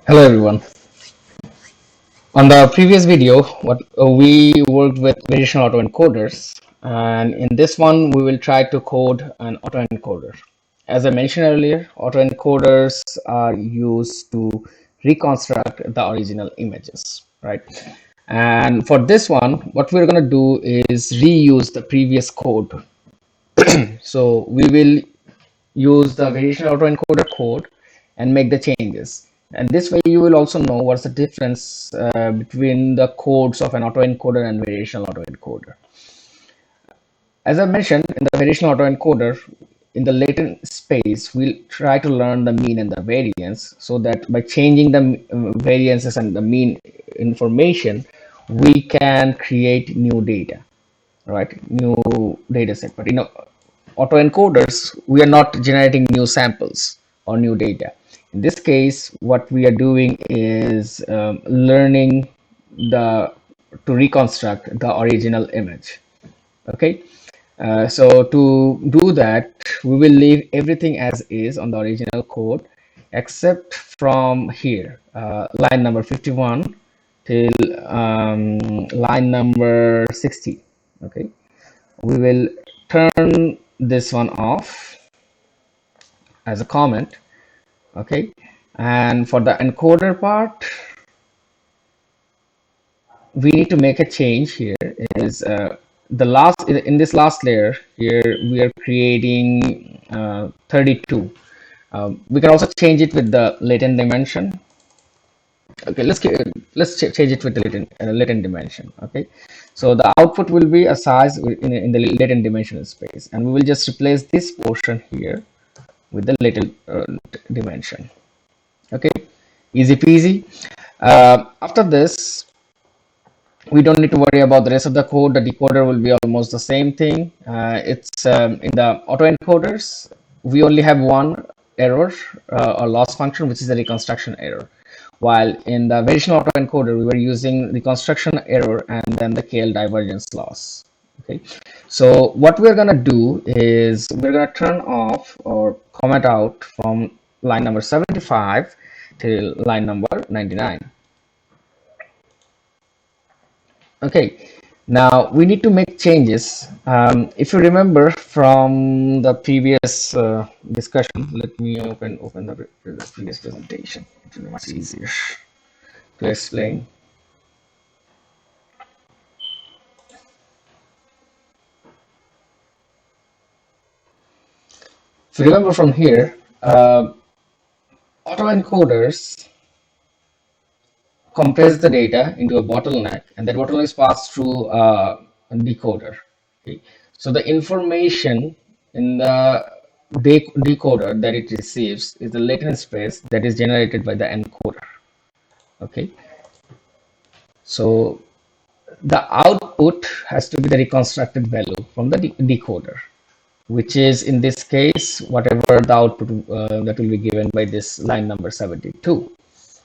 Hello everyone. On the previous video, we worked with variational autoencoders, and in this one, we will try to code an autoencoder. As I mentioned earlier, autoencoders are used to reconstruct the original images, right? And for this one, what we're going to do is reuse the previous code. So we will use the variational autoencoder code and make the changes. And this way you will also know what's the difference between the codes of an autoencoder and variational autoencoder. As I mentioned, in the variational autoencoder, in the latent space, we'll try to learn the mean and the variance so that by changing the variances and the mean information, we can create new data, right? New data set. But autoencoders, we are not generating new samples or new data. In this case, what we are doing is learning the to reconstruct the original image. Okay, so to do that, we will leave everything as is on the original code, except from here, line number 51 till line number 60. Okay, we will turn this one off as a comment. Okay, and for the encoder part, we need to make a change here. Is the last in this last layer here we are creating 32. We can also change it with the latent dimension. Okay, change it with the latent dimension. Okay, so the output will be a size in the latent dimensional space, and we will just replace this portion here with the latent dimension. Okay, easy peasy. After this, we don't need to worry about the rest of the code. The decoder will be almost the same thing. It's in the autoencoders, we only have one error or loss function, which is the reconstruction error. While in the variational autoencoder, we were using reconstruction error and then the KL divergence loss. Okay, so what we're gonna do is we're gonna turn off or comment out from line number 75 till line number 99. Okay, now we need to make changes. If you remember from the previous discussion, let me open the previous presentation. It will be much easier to explain. If you remember from here, autoencoders compress the data into a bottleneck, and that bottleneck is passed through a decoder. Okay. So the information in the decoder that it receives is the latent space that is generated by the encoder. Okay, so the output has to be the reconstructed value from the decoder, which is in this case whatever the output that will be given by this line number 72.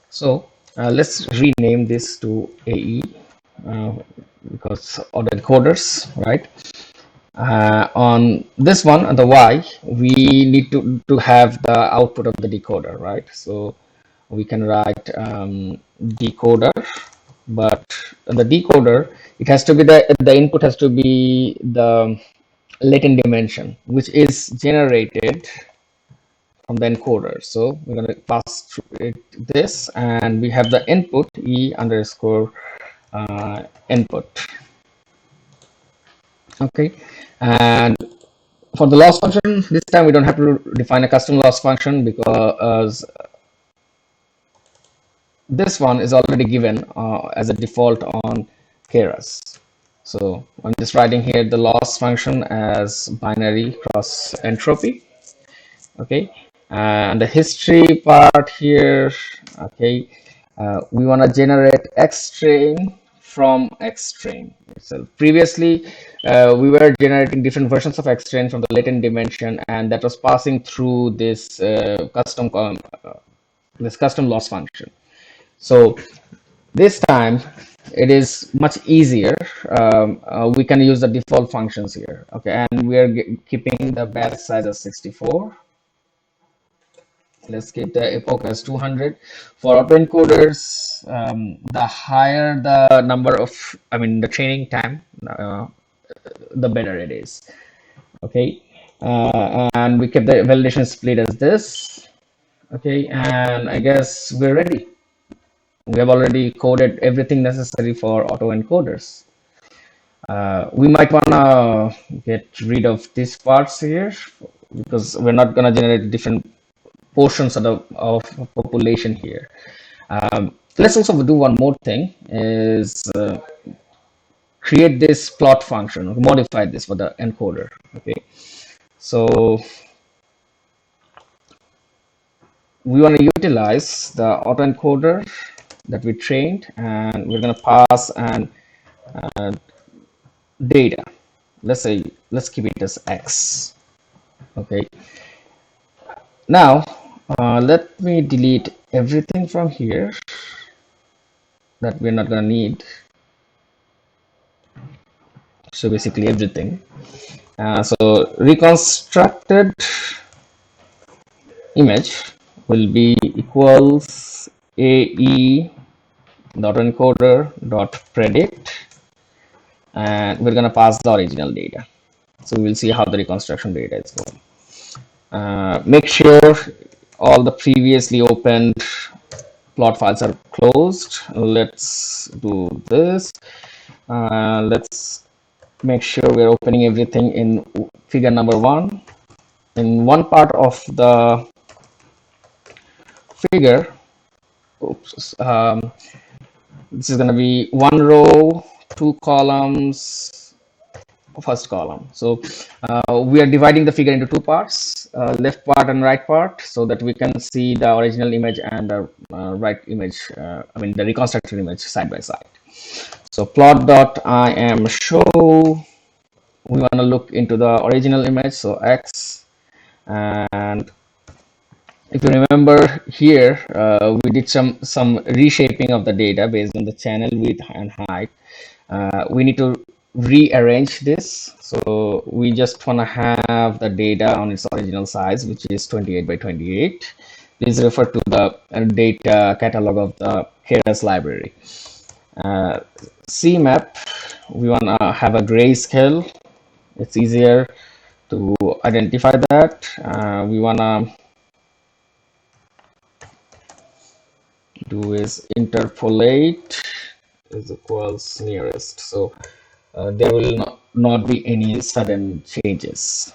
So let's rename this to AE because autoencoders, right? On this one, on the Y, we need to have the output of the decoder, right? So we can write decoder, but the decoder, it has to be the input has to be the latent dimension, which is generated from the encoder. So we're going to pass through it this, and we have the input E underscore input. Okay, and for the loss function, this time we don't have to define a custom loss function because this one is already given as a default on Keras. So I'm just writing here the loss function as binary cross entropy. Okay, and the history part here. Okay, we want to generate X train from X train itself. Previously, we were generating different versions of X train from the latent dimension, and that was passing through this custom loss function. So this time it is much easier. We can use the default functions here. Okay, and we are keeping the batch size as 64. Let's keep the epoch as 200. For autoencoders, the higher the number of, the training time, the better it is. Okay, and we kept the validation split as this. Okay, and I guess we're ready. We have already coded everything necessary for autoencoders. We might wanna get rid of these parts here because we're not gonna generate different portions of population here. Let's also do one more thing is create this plot function, modify this for the encoder. Okay, so we want to utilize the autoencoder that we trained, and we're going to pass an data. Let's keep it as x. Okay, now let me delete everything from here that we're not going to need. So basically everything. So reconstructed image will be equals ae dot encoder dot predict, and we're going to pass the original data. So we'll see how the reconstruction data is going. Make sure all the previously opened plot files are closed. Let's do this. Let's make sure we're opening everything in figure number 1. In one part of the figure, this is going to be 1 row, 2 columns, first column. So we are dividing the figure into 2 parts, left part and right part, so that we can see the original image and the right image, the reconstructed image side by side. So plot.imShow, we want to look into the original image, so x, and if you remember here, we did some reshaping of the data based on the channel width and height. We need to rearrange this, so we just want to have the data on its original size, which is 28 by 28. Please refer to the data catalog of the Keras library. CMap, we want to have a grayscale. It's easier to identify that. We want to do is interpolate is equals nearest, so there will not be any sudden changes.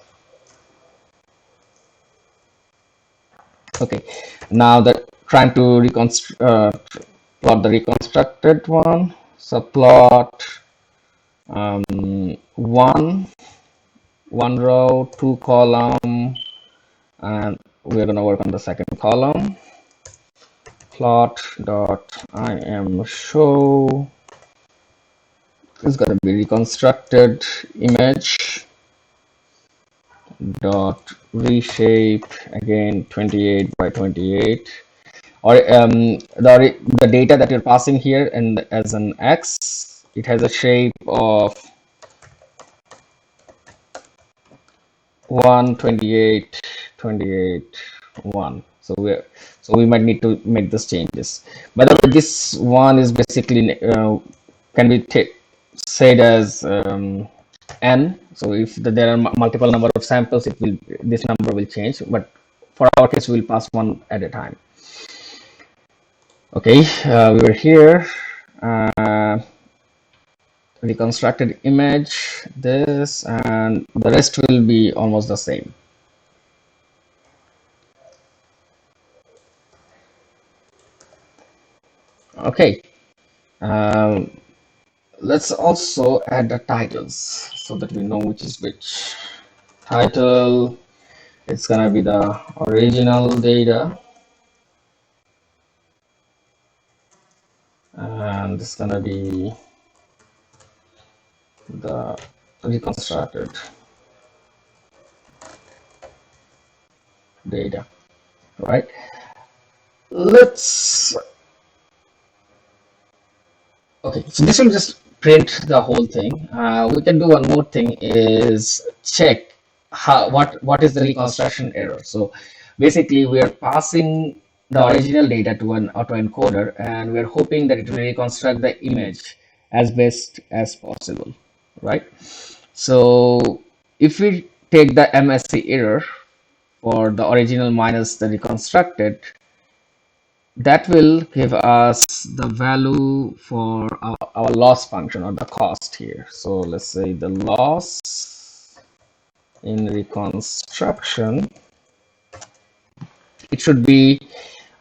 Okay, now that trying to plot the reconstructed one, so plot one row, 2 column, and we're going to work on the second column. Plot.imShow is going to be reconstructed image dot reshape, again 28 by 28, or the data that you're passing here and as an x, it has a shape of 1, 28, 28, 1. So we might need to make these changes. By the way, this one is basically can be said as n. So if there are multiple number of samples, this number will change. But for our case, we'll pass one at a time. Okay, we were here. Reconstructed image, this, and the rest will be almost the same. Okay, let's also add the titles so that we know which is which. Title, it's gonna be the original data, and it's gonna be the reconstructed data, right? Okay, so this will just print the whole thing. We can do one more thing is check what is the reconstruction error. So Basically, we are passing the original data to an autoencoder, and we're hoping that it will reconstruct the image as best as possible, right? So if we take the MSE error for the original minus the reconstructed, that will give us the value for our loss function or the cost here. So let's say the loss in reconstruction, it should be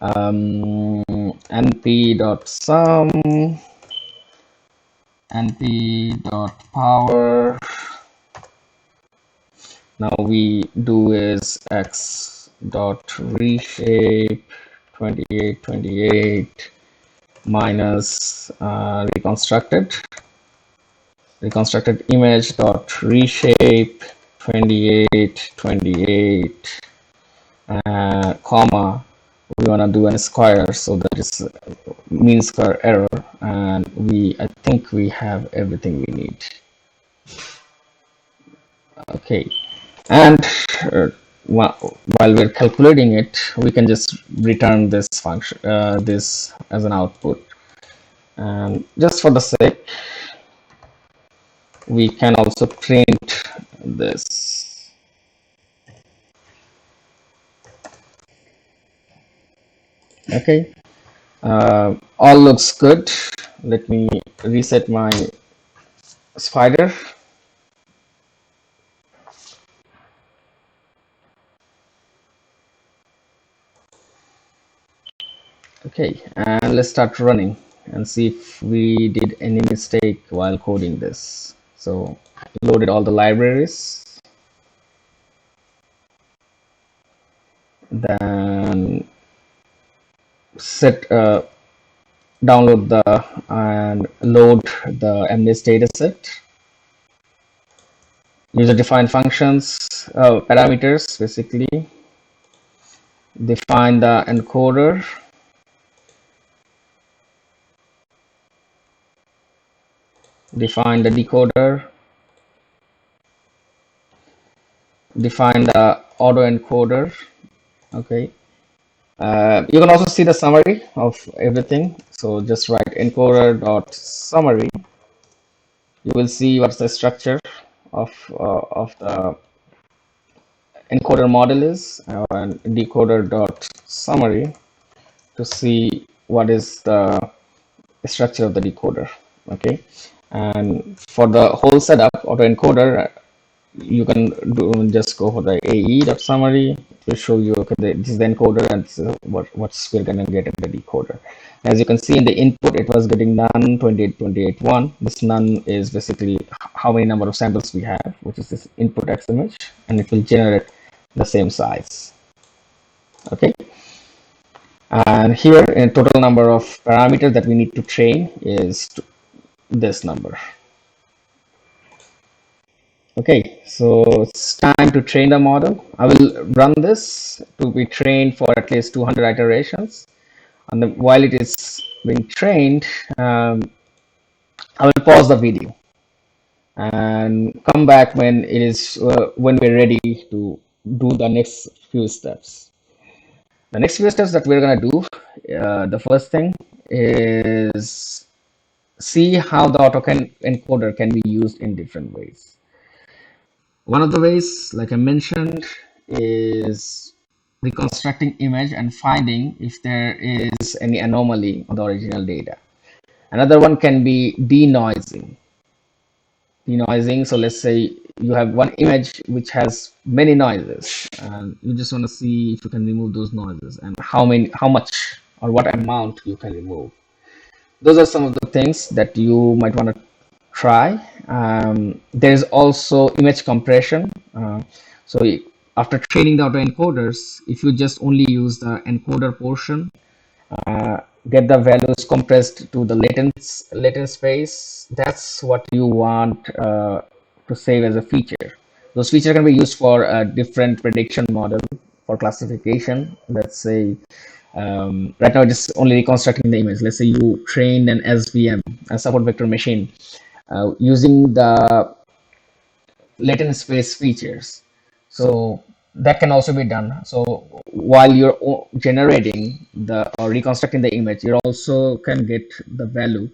np.sum, np.power. Now we do is x dot reshape 2828 minus reconstructed image dot reshape 2828 comma, we want to do a square, so that is mean square error, and I think we have everything we need. Okay, and while we're calculating it, we can just return this function, this as an output. And just for the sake, we can also print this. Okay, all looks good. Let me reset my spider. Okay, and let's start running and see if we did any mistake while coding this. So loaded all the libraries, then download and load the MNIST dataset. User defined functions, parameters, basically define the encoder, define the decoder, define the autoencoder. Okay, you can also see the summary of everything. So just write encoder.summary. You will see what's the structure of the encoder model is, and decoder.summary to see what is the structure of the decoder. Okay, and for the whole setup autoencoder, you can just go for the ae.summary. It will show you, okay, this is the encoder and what's we're gonna get in the decoder. As you can see in the input, it was getting none 2828.1. This none is basically how many number of samples we have, which is this input x image, and it will generate the same size. Okay, and here a total number of parameters that we need to train is this number. Okay, so it's time to train the model. I will run this to be trained for at least 200 iterations. And while it is being trained, I will pause the video and come back when it is when we're ready to do the next few steps. The next few steps that we're gonna do, the first thing is see how the autoencoder can be used in different ways. One of the ways, like I mentioned, is reconstructing image and finding if there is any anomaly on the original data. Another one can be denoising. Denoising, so let's say you have one image which has many noises, and you just want to see if you can remove those noises and how much or what amount you can remove. Those are some of the things that you might want to try. There is also image compression. So after training the autoencoders, if you just only use the encoder portion, get the values compressed to the latent space, that's what you want to save as a feature. Those features can be used for a different prediction model for classification. Let's say right now it's only reconstructing the image. Let's say you trained an SVM, a support vector machine, using the latent space features. So that can also be done. So while you're generating the or reconstructing the image, you also can get the value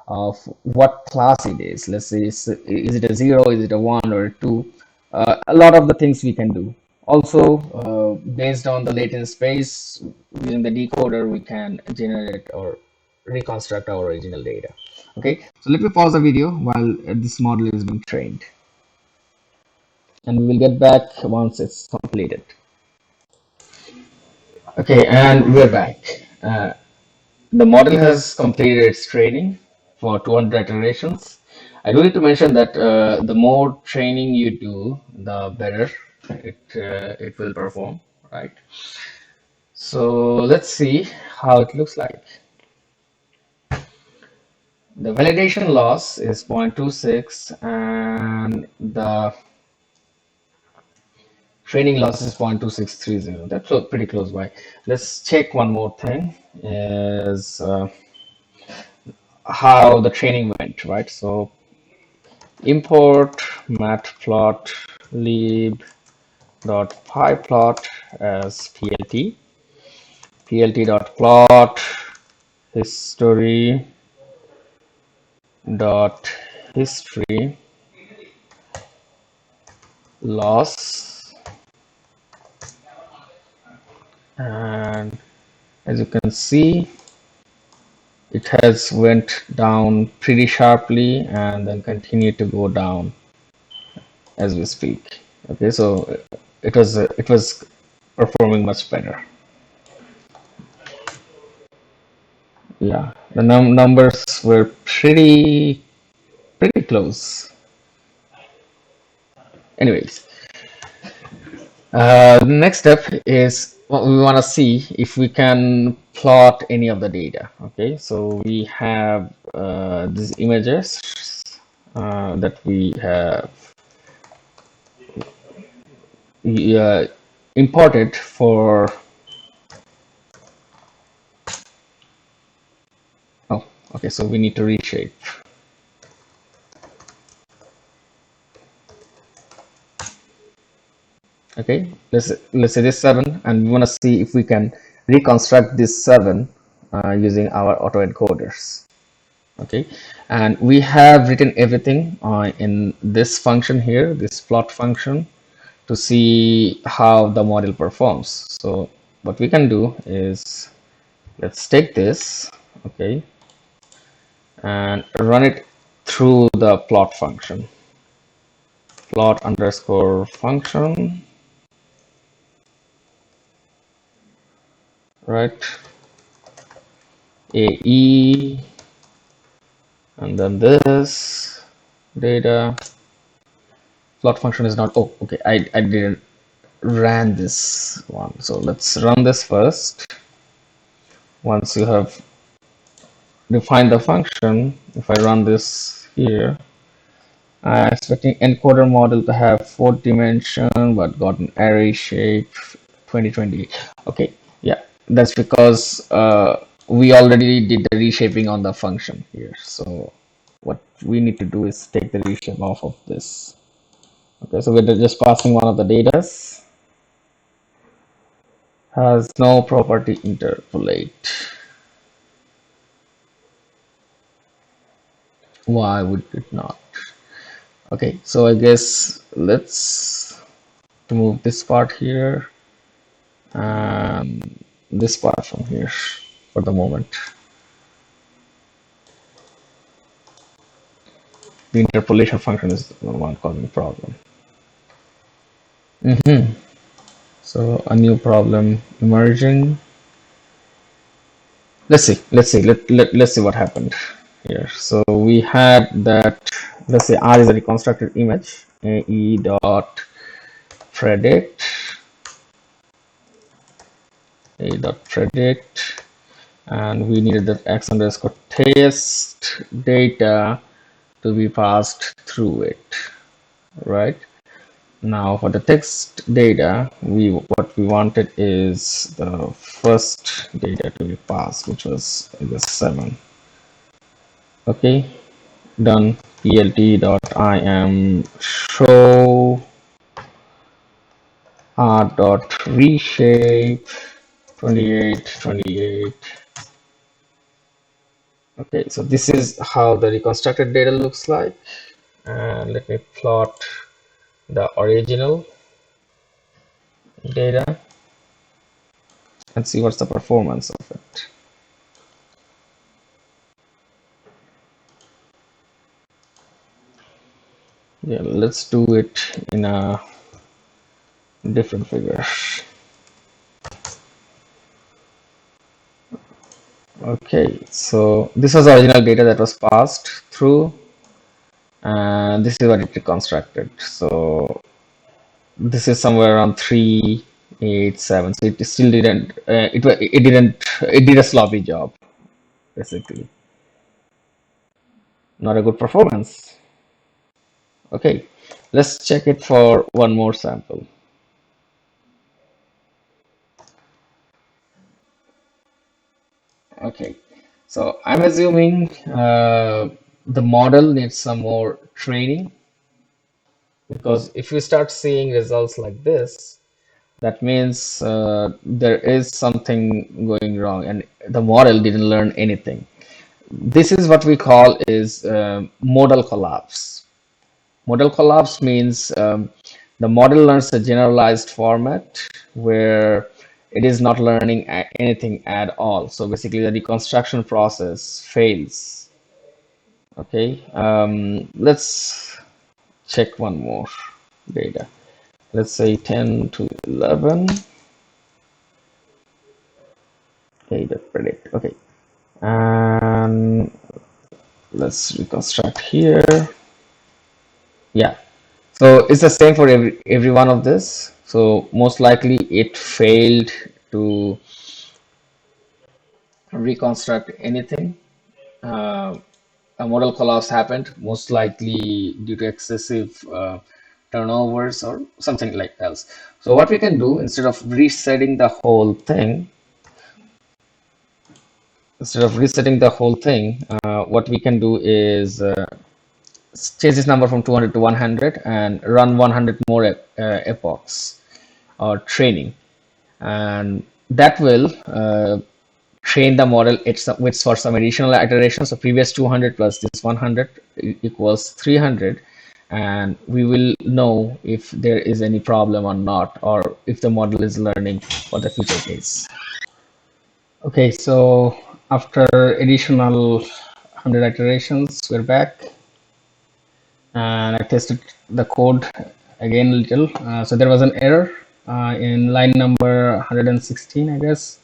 of what class it is. Let's say, is it a 0, is it a 1 or a 2? A lot of the things we can do. Also, based on the latent space, using the decoder, we can generate or reconstruct our original data. Okay, so let me pause the video while this model is being trained, and we will get back once it's completed. Okay, and we're back. The model has completed its training for 200 iterations. I do need to mention that the more training you do, the better it will perform, right? So let's see how it looks like. The validation loss is 0.26 and the training loss is 0.2630. That's pretty close by. Let's check one more thing is how the training went, right? So import matplotlib.pyplot as plt.plot history.history loss, and as you can see, it has went down pretty sharply and then continued to go down as we speak. Okay, so it was performing much better. Yeah, the numbers were pretty close. Anyways, the next step is what we want to see if we can plot any of the data. Okay, so we have these images that we have uh, imported for. Oh, okay, so we need to reshape. Okay, let's say this 7, and we want to see if we can reconstruct this 7 using our autoencoders. Okay, and we have written everything in this function here, this plot function, to see how the model performs. So what we can do is, let's take this, okay, and run it through the plot function, plot underscore function, right, AE, and then this data. Plot function is not, oh, okay, I didn't ran this one. So let's run this first. Once you have defined the function, if I run this here, I'm expecting encoder model to have 4 dimension but got an array shape 2020. Okay, yeah, that's because we already did the reshaping on the function here. So what we need to do is take the reshape off of this. Okay, so we're just passing one of the datas. Has no property interpolate. Why would it not? Okay, so I guess let's remove this part here and this part from here for the moment. The interpolation function is the one causing problem. So a new problem emerging. Let's see what happened here. So we had that, let's say R is a reconstructed image, AE dot predict, and we needed that x underscore test data to be passed through it, right? Now for the text data, what we wanted is the first data to be passed, which was I guess 7. Okay, done. plt.im show dot reshape 28. Okay, so this is how the reconstructed data looks like. And let me plot the original data and see what's the performance of it. Yeah, let's do it in a different figure. Okay, so this was the original data that was passed through, and this is what it reconstructed. So this is somewhere around 387. So it still didn't. It did a sloppy job, basically. Not a good performance. Okay, let's check it for one more sample. Okay, so I'm assuming the model needs some more training, because if you start seeing results like this, that means there is something going wrong and the model didn't learn anything. This is what we call is modal collapse. Modal collapse means the model learns a generalized format where it is not learning anything at all. So basically the reconstruction process fails. Okay, let's check one more data. Let's say 10 to 11. Okay, that predict. Okay, and let's reconstruct here. Yeah, so it's the same for every one of this. So most likely it failed to reconstruct anything. A modal collapse happened, most likely due to excessive turnovers or something like else. So what we can do, instead of resetting the whole thing, what we can do is change this number from 200 to 100 and run 100 more epochs or training, and that will train the model with for some additional iterations. So previous 200 plus this 100 equals 300, and we will know if there is any problem or not, or if the model is learning for the future case. Okay, so after additional 100 iterations, we're back, and I tested the code again a little. So there was an error in line number 116, I guess.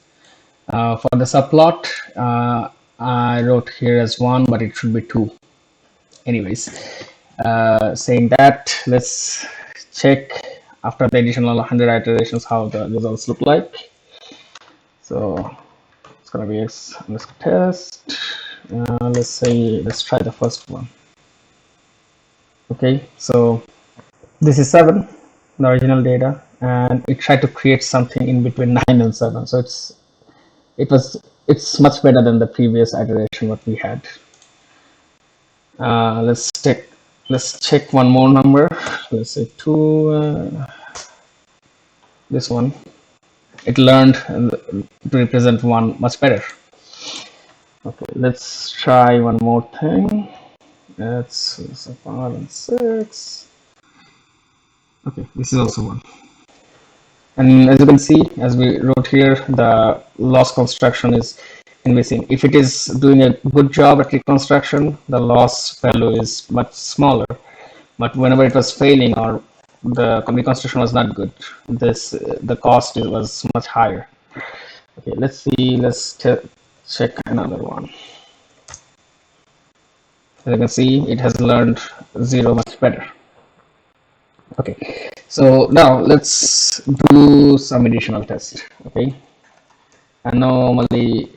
For the subplot, I wrote here as 1, but it should be 2. Anyways, saying that, let's check after the additional 100 iterations how the results look like. So it's gonna be this test. Let's try the first one. Okay, so this is 7, the original data, and it tried to create something in between 9 and 7. So it's much better than the previous iteration what we had. Let's check one more number. Let's say 2. This one, it learned to represent 1 much better. Okay, let's try one more thing. It's 5 and 6. Okay, this is also 1. And as you can see, as we wrote here, the loss construction is missing. If it is doing a good job at reconstruction, the loss value is much smaller. But whenever it was failing or the reconstruction was not good, the cost was much higher. Okay, let's see. Let's check another one. As you can see, it has learned 0 much better. Okay, so now let's do some additional test. Okay, anomaly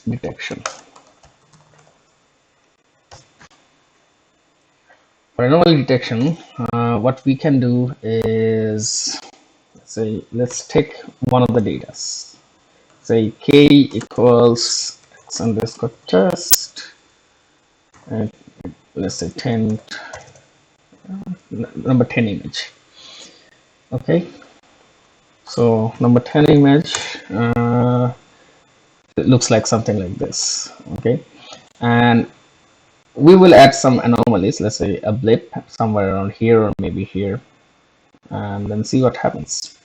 detection. For anomaly detection, what we can do is, let's take one of the data. Say k equals x underscore test, and let's say 10, number 10 image. Okay, So number 10 image, it looks like something like this. Okay, and we will add some anomalies, let's say a blip somewhere around here or maybe here, and then see what happens.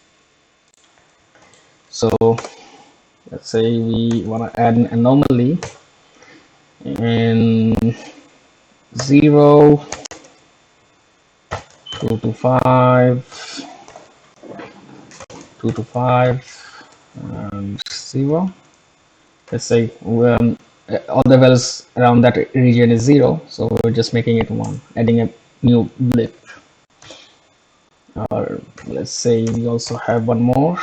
So let's say we want to add an anomaly in 0, 2 to 5, 2 to 5, and 0. Let's say all the values around that region is 0, so we're just making it 1, adding a new blip. Or let's say we also have one more.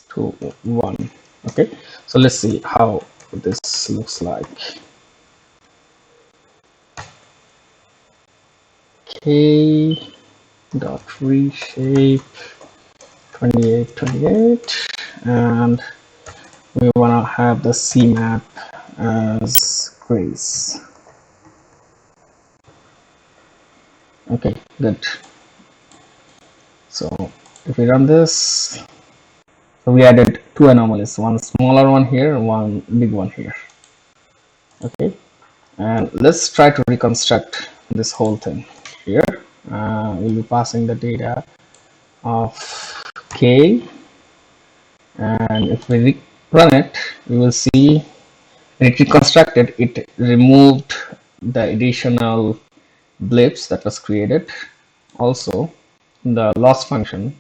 To 1. Okay, so let's see how this looks like. K dot reshape 28 28, and we want to have the C map as grace. Okay, good. So if we run this, so we added two anomalies, one smaller one here, one big one here. Okay, and let's try to reconstruct this whole thing here. We'll be passing the data of K, and if we run it, we will see when it reconstructed, it removed the additional blips that was created. Also, the loss function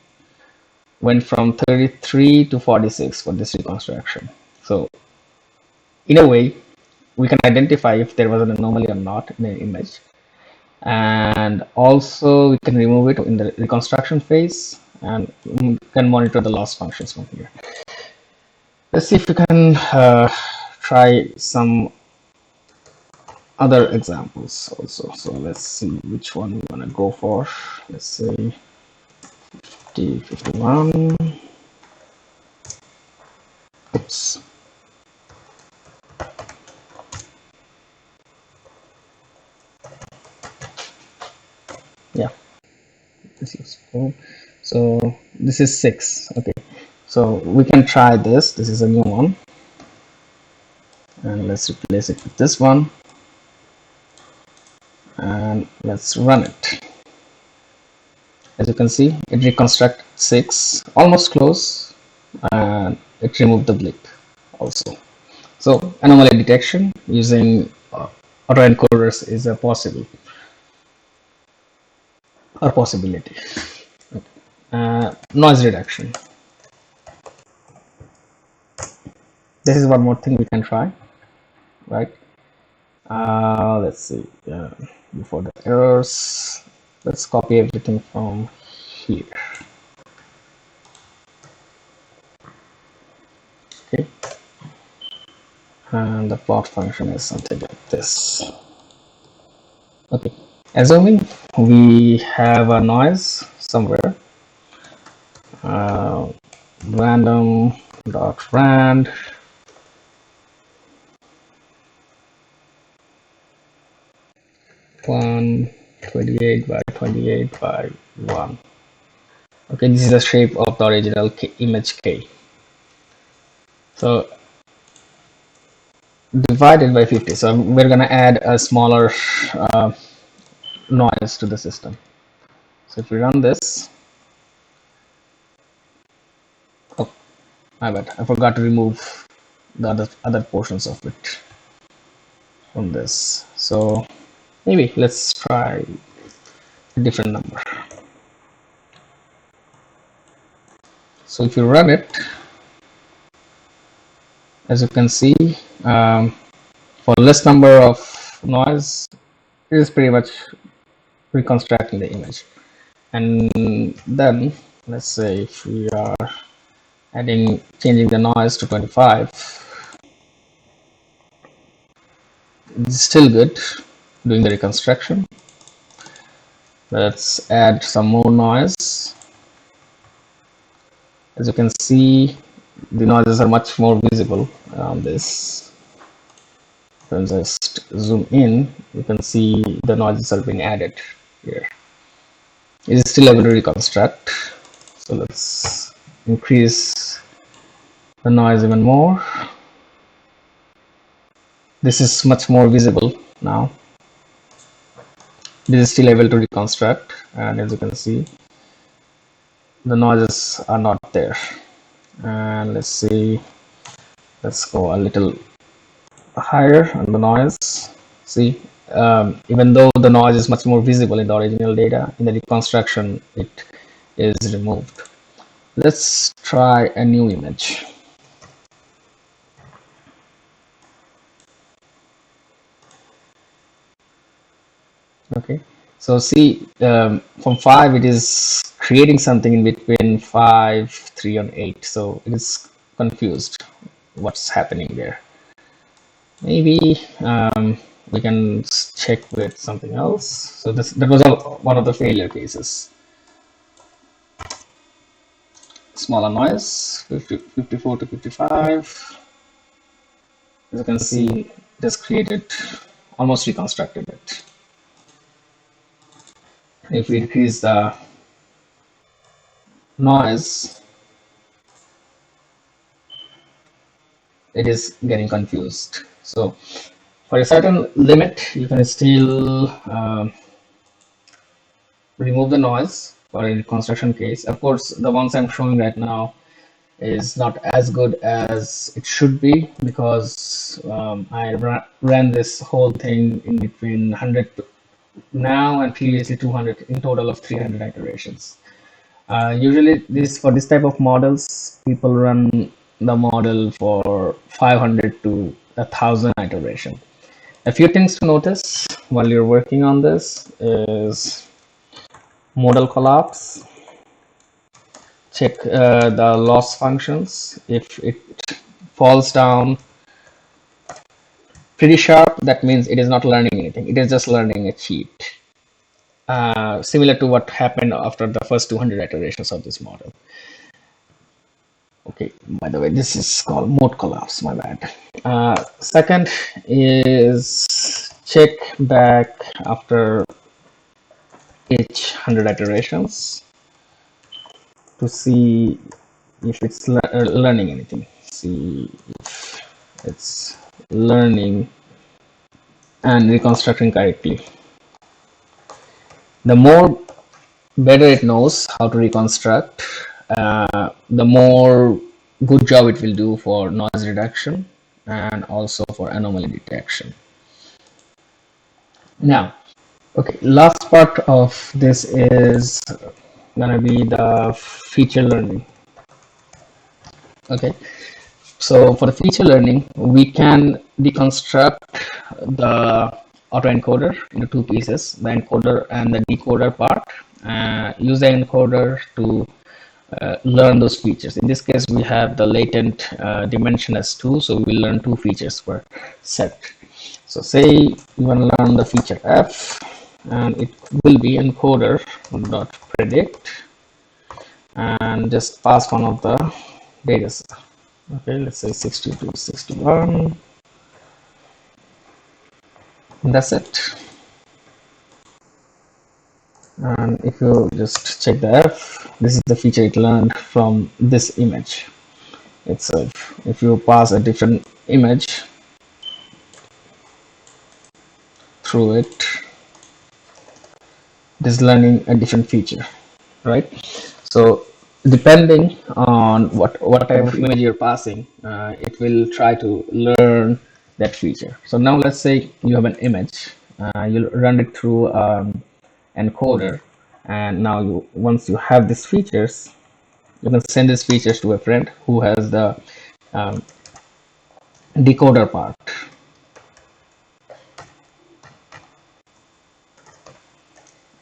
went from 33 to 46 for this reconstruction. So in a way, we can identify if there was an anomaly or not in an image. And also we can remove it in the reconstruction phase, and we can monitor the loss functions from here. Let's see if we can try some other examples also. So let's see which one we want to go for. Let's say 50, 51. Oops. Yeah, this looks cool. So this is 6. Okay, so we can try this. This is a new one, and let's replace it with this one, and let's run it. As you can see, it reconstructed 6, almost close, and it removed the blip also. So anomaly detection using autoencoders is a possibility. Noise reduction. This is one more thing we can try, right? Let's see. Before the errors, let's copy everything from here. Okay, and the plot function is something like this. Okay, assuming we have a noise somewhere, random dot rand one 28 by 28 by 1. Okay, this is the shape of the original image K. So divided by 50. So we're going to add a smaller noise to the system. So if we run this, oh, my bad, I forgot to remove the other portions of it from this. So maybe let's try a different number. So if you run it, as you can see, for less number of noise, it is pretty much reconstructing the image. And then let's say if we are changing the noise to 25, it's still good doing the reconstruction. Let's add some more noise. As you can see, the noises are much more visible around this. If I just zoom in, you can see the noises are being added here. It is still able to reconstruct. So let's increase the noise even more. This is much more visible now. This is still able to reconstruct, and as you can see, the noises are not there. And let's see, let's go a little higher on the noise. See, even though the noise is much more visible in the original data, in the reconstruction it is removed. Let's try a new image. Okay, so see, from 5 it is creating something in between 5, 3 and 8, so it is confused what's happening there. Maybe we can check with something else. So that was one of the failure cases. Smaller noise, 54 to 55. As you can see, it has created, almost reconstructed it. If we increase the noise, it is getting confused. So for a certain limit, you can still remove the noise for a reconstruction case. Of course, the ones I'm showing right now is not as good as it should be, because I ran this whole thing in between 100 now and previously 200, in total of 300 iterations. Usually for this type of models, people run the model for 500 to 1,000 iteration. A few things to notice while you're working on this is modal collapse. Check the loss functions. If it falls down pretty sharp, that means it is not learning anything. It is just learning a cheat. Similar to what happened after the first 200 iterations of this model. Okay, by the way, this is called Modal Collapse, my bad. Second is check back after each 100 iterations to see if it's learning anything. See if it's learning and reconstructing correctly. The more better it knows how to reconstruct, the more good job it will do for noise reduction and also for anomaly detection. Now, okay, last part of this is gonna be the feature learning. Okay, so for the feature learning, we can deconstruct the autoencoder into two pieces, the encoder and the decoder part. Use the encoder to learn those features. In this case, we have the latent dimension as 2, so we will learn 2 features per set. So say you want to learn the feature f, and it will be encoder.predict, and just pass one of the data set. Okay, let's say 62, 61. And that's it. And if you just check the f, this is the feature it learned from this image itself. If you pass a different image through it, it is learning a different feature, right? So depending on what type of image you're passing, it will try to learn that feature. So now let's say you have an image, you'll run it through encoder, and now once you have these features, you can send these features to a friend who has the decoder part.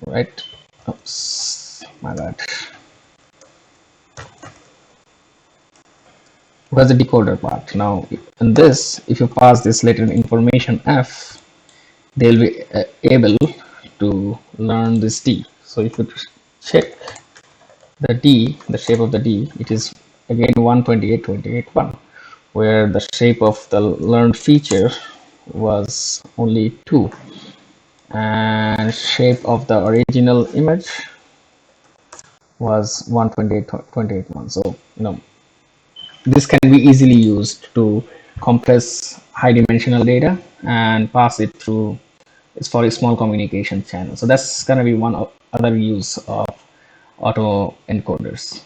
Right? Oops, my bad. Who has the decoder part. Now in this, if you pass this latent information f, they'll be able to learn this d. So if you check the d, the shape of the d, it is again 128, 28, 1, where the shape of the learned feature was only 2, and shape of the original image was 128 months. So this can be easily used to compress high dimensional data and pass it through. It's for a small communication channel. So that's going to be one other use of auto encoders.